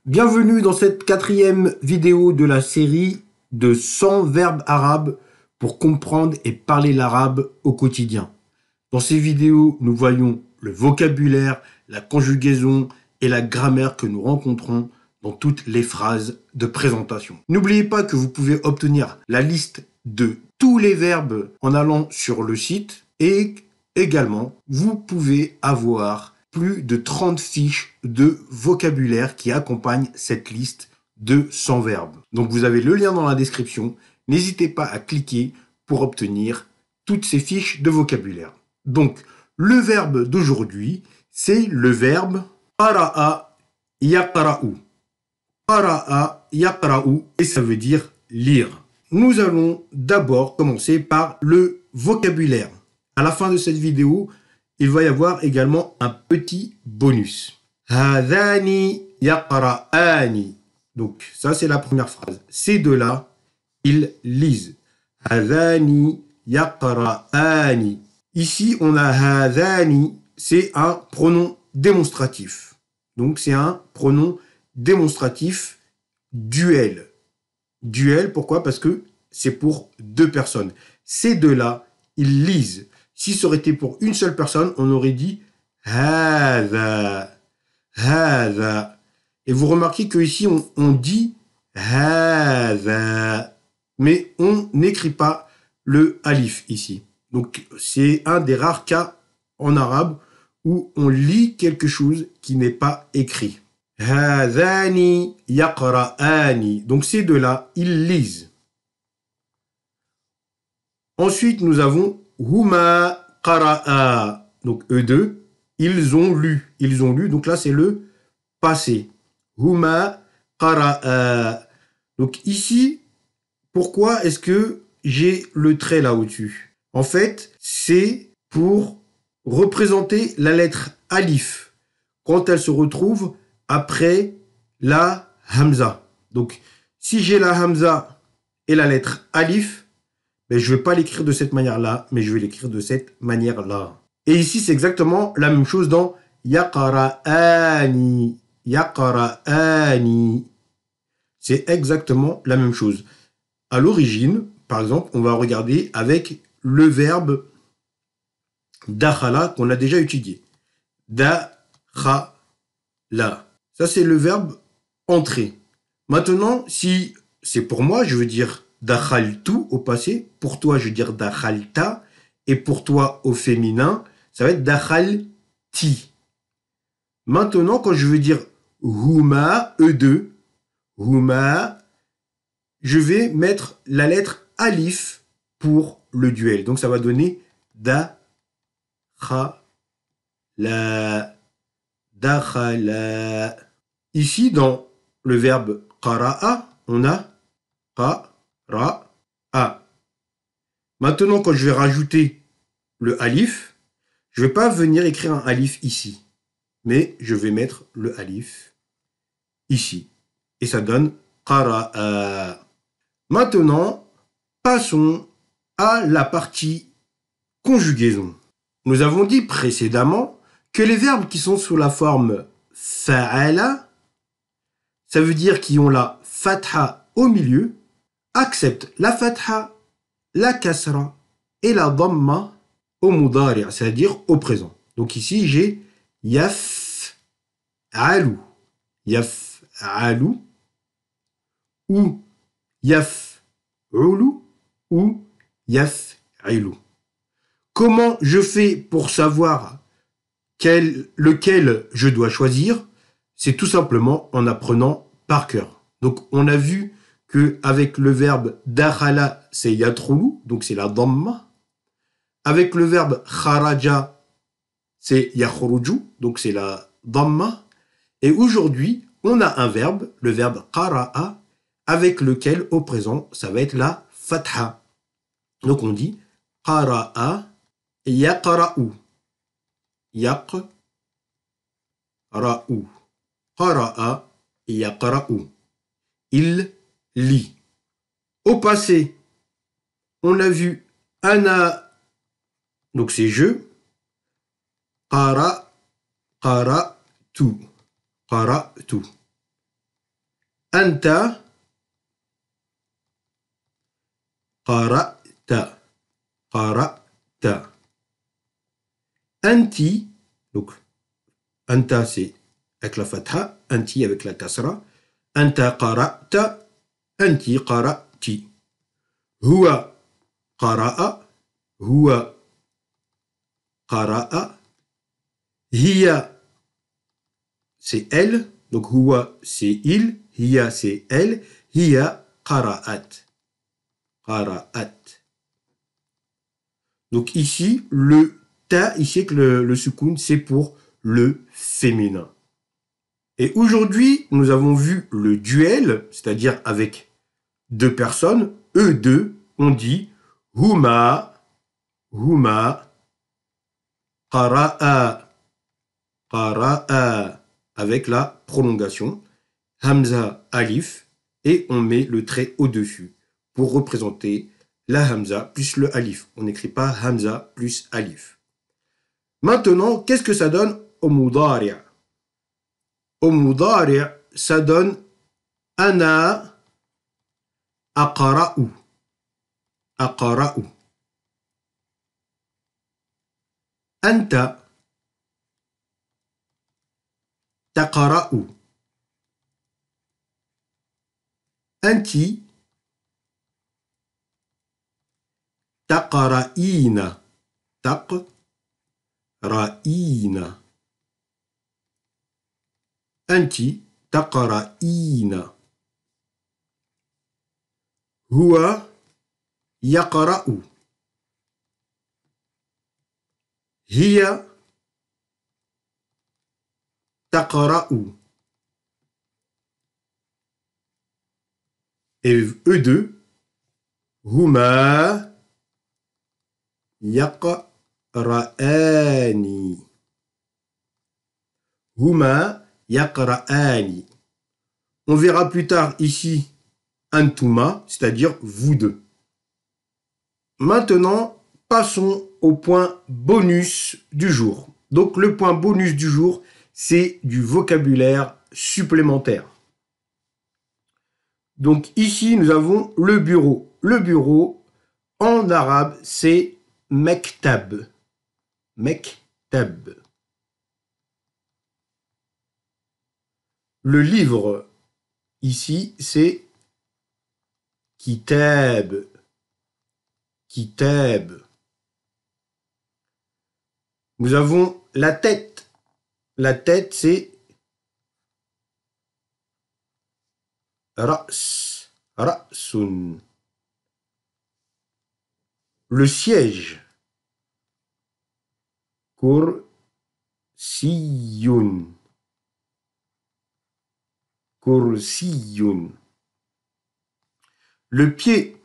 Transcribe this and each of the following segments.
Bienvenue dans cette quatrième vidéo de la série de 100 verbes arabes pour comprendre et parler l'arabe au quotidien. Dans ces vidéos, nous voyons le vocabulaire, la conjugaison et la grammaire que nous rencontrons dans toutes les phrases de présentation. N'oubliez pas que vous pouvez obtenir la liste de tous les verbes en allant sur le site et également, vous pouvez avoir plus de 30 fiches de vocabulaire qui accompagnent cette liste de 100 verbes. Donc vous avez le lien dans la description. N'hésitez pas à cliquer pour obtenir toutes ces fiches de vocabulaire. Donc, le verbe d'aujourd'hui, c'est le verbe qara'a yaqra'u. Qara'a yaqra'u, et ça veut dire lire. Nous allons d'abord commencer par le vocabulaire. À la fin de cette vidéo, il va y avoir également un petit bonus. Hadani yaqra'ani. Donc, ça, c'est la première phrase. Ces deux-là, ils lisent. Hadani yaqra'ani. Ici, on a hadani, c'est un pronom démonstratif. Donc, c'est un pronom démonstratif duel. Duel, pourquoi? Parce que c'est pour deux personnes. Ces deux-là, ils lisent. Si ça aurait été pour une seule personne, on aurait dit hadha, hadha. Et vous remarquez qu'ici, on dit hadha, mais on n'écrit pas le alif ici. Donc, c'est un des rares cas en arabe où on lit quelque chose qui n'est pas écrit. Hadhani yaqra'ani. Donc, ces deux-là, ils lisent. Ensuite, nous avons huma qara'a. Donc, eux deux, ils ont lu. Ils ont lu. Donc là, c'est le passé. Huma qara'a. Donc ici, pourquoi est-ce que j'ai le trait là au-dessus? En fait, c'est pour représenter la lettre alif quand elle se retrouve après la hamza. Donc, si j'ai la hamza et la lettre alif, ben, je ne vais pas l'écrire de cette manière-là, mais je vais l'écrire de cette manière-là. Et ici, c'est exactement la même chose dans yaqra'ani. Yaqra'ani. C'est exactement la même chose. À l'origine, par exemple, on va regarder avec le verbe dakhala qu'on a déjà étudié. Dakhala. Ça, c'est le verbe entrer. Maintenant, si c'est pour moi, je veux dire dakhaltu au passé. Pour toi, je veux dire dakhalta. Et pour toi, au féminin, ça va être dakhalti. Maintenant, quand je veux dire huma, eux deux, huma, je vais mettre la lettre alif pour le duel. Donc, ça va donner dakhala. Dakhala. Ici, dans le verbe qara'a, on a qara'a. Maintenant, quand je vais rajouter le alif, je ne vais pas venir écrire un alif ici, mais je vais mettre le alif ici. Et ça donne qara'a. Maintenant, passons à la partie conjugaison. Nous avons dit précédemment que les verbes qui sont sous la forme fa'ala, ça veut dire qu'ils ont la fatha au milieu, acceptent la fatha, la kasra et la dhamma au mudari', c'est-à-dire au présent. Donc ici, j'ai yaf'alu, yaf'alu, ou yaf'ulu, ou yaf'ilu. Comment je fais pour savoir lequel je dois choisir? C'est tout simplement en apprenant par cœur. Donc, on a vu qu'avec le verbe dakhala, c'est yatrulu, donc c'est la dhamma. Avec le verbe kharaja, c'est yakhruju, donc c'est la dhamma. Et aujourd'hui, on a un verbe, le verbe qara'a, avec lequel, au présent, ça va être la fatha. Donc, on dit qara'a yaqra'u. Yaqra'u. Qara'a yaqra'u. Il lit. Au passé, on a vu ana, donc c'est je. Qara'tu. Qara'tu. Anta qara'ta. Qara'ta. Anti, donc anta c'est avec la fatha, anti avec la kasra. Anta qara'ta, anti qara'ti. Huwa qara'a, huwa qara'a. Hiya c'est elle, donc huwa c'est il, hiya c'est elle, hiya qara'at. Qara'at. Donc ici, le ta, ici avec le soukoun, c'est pour le féminin. Et aujourd'hui, nous avons vu le duel, c'est-à-dire avec deux personnes, eux deux, on dit huma, huma, qara'a, qara'a, avec la prolongation, hamza, alif, et on met le trait au-dessus pour représenter la hamza plus le alif. On n'écrit pas hamza plus alif. Maintenant, qu'est-ce que ça donne au mudari'? Au mudari', ça donne ana aqra'u. Aqra'u. Anta taqra'u. Anti taqra'ina. Taqra'ina. Anti taqra'ina. Huwa yaqra'u. Hiya taqra'u. Et eux deux, huma yaqra'ani. Huma yaqra'ani. On verra plus tard ici antuma, c'est-à-dire vous deux. Maintenant, passons au point bonus du jour. Donc le point bonus du jour, c'est du vocabulaire supplémentaire. Donc ici, nous avons le bureau. Le bureau, en arabe, c'est mektab. Mektab. Le livre, ici, c'est kitab. Kitab. Nous avons la tête. La tête, c'est ra's. Ra'sun. Le siège. Kursiyun. Kursiyun. Le pied.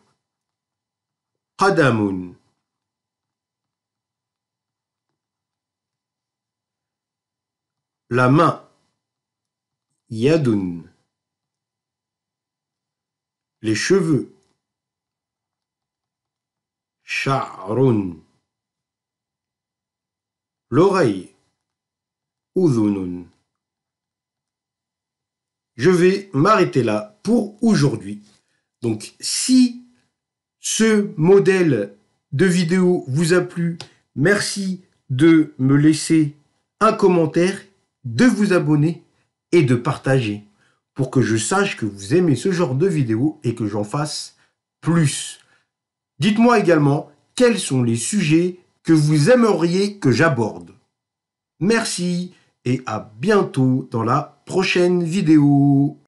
Qadamun. La main. Yadun. Les cheveux. Sha'run. L'oreille. Udhunun. Je vais m'arrêter là pour aujourd'hui. Donc, si ce modèle de vidéo vous a plu, merci de me laisser un commentaire, de vous abonner et de partager pour que je sache que vous aimez ce genre de vidéo et que j'en fasse plus. Dites-moi également quels sont les sujets que vous aimeriez que j'aborde. Merci et à bientôt dans la prochaine vidéo.